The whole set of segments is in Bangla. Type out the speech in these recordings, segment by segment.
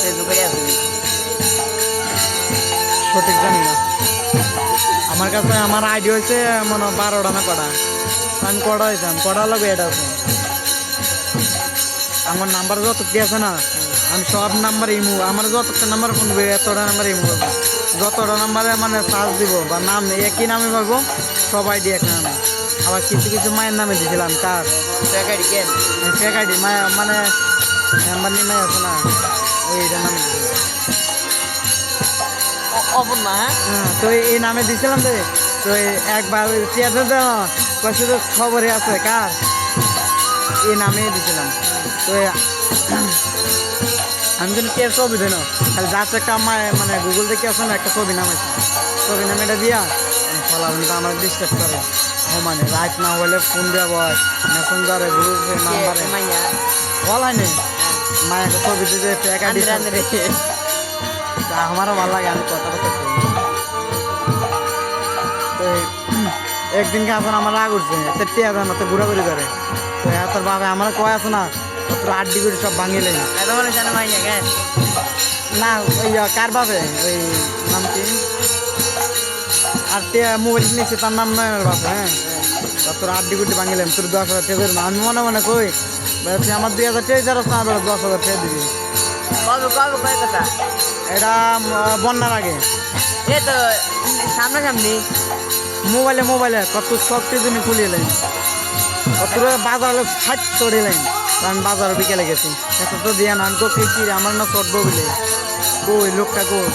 ফেসবুকে আছে সঠিক জানি না। আমার কাছে আমার আইডি হয়েছে মনে হয় 12টা না কটা। আমি কটা হয়েছিলাম, কটা লাগবে এটা আছে। আমার নাম্বার যতটি আছে না, আমি সব নাম্বার ইমু, আমার যতটা নাম্বার ফোন করবো এতটা নাম্বার ইমু করবো। যতটা নাম্বারে মানে সার্চ দিব বা নাম একই নামে পাবো, সব আইডি এক নামে। আবার কিছু কিছু মায়ের নামে দিয়েছিলাম। কার প্যাকেট কেন ফেক আইডি মায়া মানে নাম্বার নিয়ে মাই আছে না, ওইটার নামে দিয়েছিলাম। অপর না হ্যাঁ হ্যাঁ, তো এই নামে দিয়েছিলাম। তো একবার টিয়াতে কয়েছে তো খবরে আছে কার, এই নামে দিয়েছিলাম। তো আমি কিন্তু কে ছবি দেন খালি যাচ্ছে একটা মানে গুগল থেকে আছে না একটা ছবি নামাইছে, ছবি নামে এটা দিয়া ফলা কিন্তু আমার ডিস্টার্ব করে। ও মানে রাইট না হলে ফোন দেওয়া হয় মেসেঞ্জারে গ্রুপে নাম্বারে মাইয়া বলাই নেই মায়ের ছবি দিতে টাকা আন্দরে দিতে আন্দরে আমারও ভালো লাগে। আমি কথা কথা কই। তো একদিনকে এখন আমার রাগ উঠছে টিয়া দেয় না তো ঘোরাঘুরি করে। তো তোর বাবা আমার কয় আছে না তোর আড্ডি করে সব ভাঙিলে না এত মনে জানা মাইয়া কেন না ওই কার বাপে ওই নাম কি আর টিয়া মোবাইল নিচ্ছে তার নাম নয় বাপে। হ্যাঁ, তোর আড্ডি গুড্ডি ভাঙিলাম তোর 10,000 টাকা দেবো। আমি মনে মনে কই তুই আমার 2,000 টাকা যারস না 10,000 টাকা দিবি। কবে কবে কয় কথা এটা বন্যার আগে এ তো সামনাসামনি মোবাইলে কত সব কিছু খুলে এলাম কত বাজারে ফাট চড়িলাম। আমি বাজারে বিকেলে গেছি এত তো দিয়া না আমি তো কি আমার না চটবো বলে কই লোকটা কই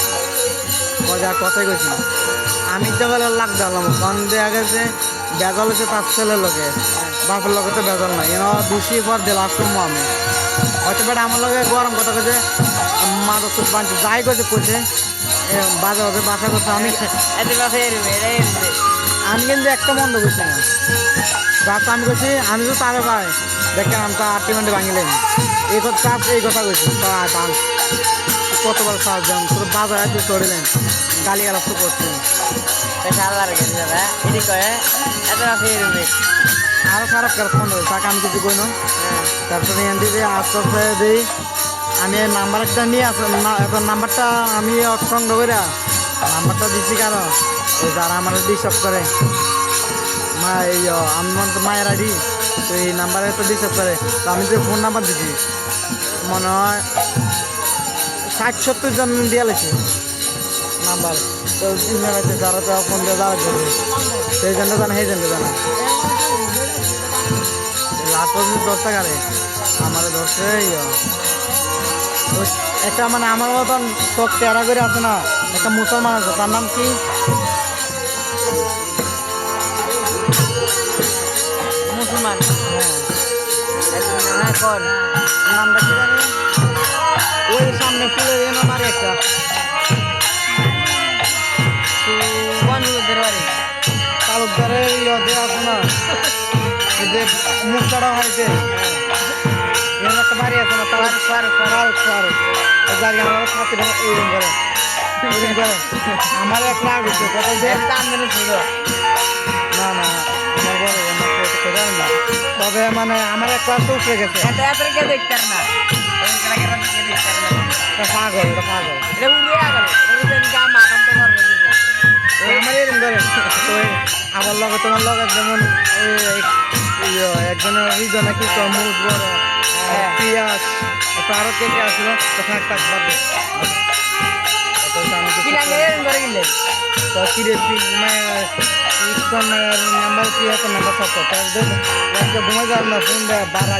মজা কথাই কইছি। আমি তো বলে লাগ দিলাম কারণ দেখা গেছে বেজাল হচ্ছে তার ছেলের লোকে বাপের লোকে তো বেজাল নাই এনে দুষি পর দিলাম শুনবো আমি হয়তো বেটা আমার লগে গরম কথা কইছে মা তো চোখ বাঁধছে যাই কইছে কইছে বাজে বাজে বাসা করছে। আমি এত কথা এরবে এটাই এরবে আমি কিন্তু একটা মন্দ করছি না রাত আমি করছি আমি তো তারে পাই দেখেন আমি তো 8 মিনিটে ভাঙিলেন এই কথা কইছি কতবার সাহায্য দিলাম তোর বাজার এত চড়িলেন গালি গালাজ তো করছি। আল্লাহর কাছে দাদা এটি কয়ে এত কথা এরবে আরও খারাপ করে ফোন হয়েছে তাকে আমি কিছু কই না। তারপরে এন দিদি আস্তে আস্তে দিই আমি নাম্বার একটা নিয়ে আসি এবার নাম্বারটা আমি সংগ্রহ করে নাম্বারটা দিচ্ছি কারণ ওই যারা আমার ডিস্টার্ব করে মা এই আমার তো মায়ের আইডি তো এই নাম্বারে তো ডিস্টার্ব করে। তো আমি যে ফোন নাম্বার দিচ্ছি মনে হয় 60-70 জন দিয়ে লেছি নাম্বার। তো ইমেলাতে যারা তো ফোন দিয়ে যারা করবে সেই জন্য জানা সেই জন্য জানা লাস্ট পর্যন্ত 10 টাকা রে আমার ধরছে একটা মানে আমার মতন সব তেরা করে আছে না একটা মুসলমান আছে তার নাম কি মুসলমান হ্যাঁ কোন নামটা কি জানি ওই সামনে ফুলের এনে মারে একটা কোন বাড়ি তালুকদারের ইয়ে আছে না এই যে মুখটা হয়েছে এর একটা বাড়ি আছে না তার জায়গা আমার সাথে এইরকম করে আমার এক লাখ হচ্ছে কত যে আমদানি ছিল না না আমার বড় না তবে মানে আমার এক ক্লাস তো উঠে গেছে এত এত কে দেখতে না পাগল এটা উড়ে গেল এটা মাথাম তো করবে আমার এরকম করে তো আমার লগে তোমার লগে যেমন একজনের রিজনে কি তরমুজ বড় পিঁয়াজ আরো কে কে আসলো তো থাক বাদ কি লাগে এরকম করে গেলে তো কি রে নাম্বার কি আছে নাম্বার সব ঘুমাই যাবে না ফোন দেয় 12টা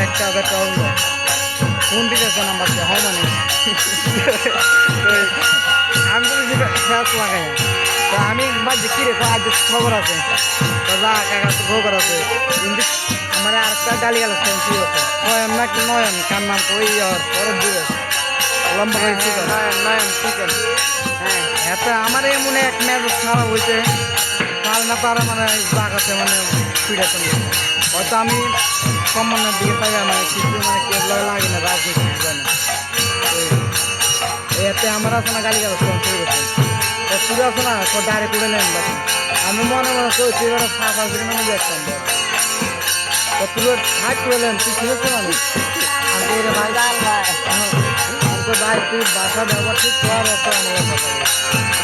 1টা ফোন দিতেছে নাম্বার হয় মানে আমি তো খেয়াল লাগাই তো আমি ভাবছি কি রে আজ খবর আছে তো যা কাকা খবর আছে কিন্তু আমার আরেকটা গালি গালাজ কি আছে নয়ন নাকি নয়ন কার নাম ওই পরের দিকে লম্বা হয়েছে নয়ন চিকেন হ্যাঁ এত আমার এমন এক ম্যাচ খারাপ হয়েছে কাল না তারা মানে জাগাতে মানে ফিরেছে হয়তো আমি সম্মানের দিকে চাই মানে কিছু মানে কেউ লাগে না রাজনীতি জানে এতে আমার আছে না গালি গালাজ শুরু করছে পুরো আছে না ডাইরেক্ট করে নেন আমি মনে মনে করছি সাফ আসবে মানে দেখতাম কতগুলো থাক বলেন তুই শুনেছো মানে আমাকে রে ভাই জাল ভাই আমাকে ভাই তুই বাসা ব্যবহার ঠিক কর এত আমলের কথা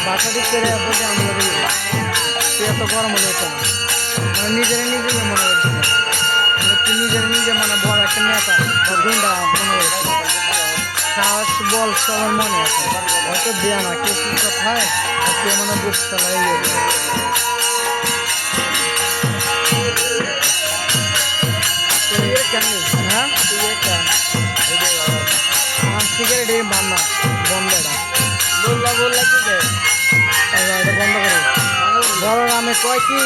বাসা ঠিক করে বলতে আমলে বলি তুই এত গরম হলে হতো না মানে নিজেরা নিজেকে মনে করছি না মানে তুই নিজের নিজে মানে বড় একটা নেতা বা গুন্ডা মনে করছি সাহস বল সবার মনে আছে হয়তো দেয়া না কেউ কি কথায় আর কেউ মানে বুক চালাই হ্যাঁ আমার সিগারেট বান্না বন্ধ এটা বললা বললা কি এটা বন্ধ করে বড় নামে কয় কি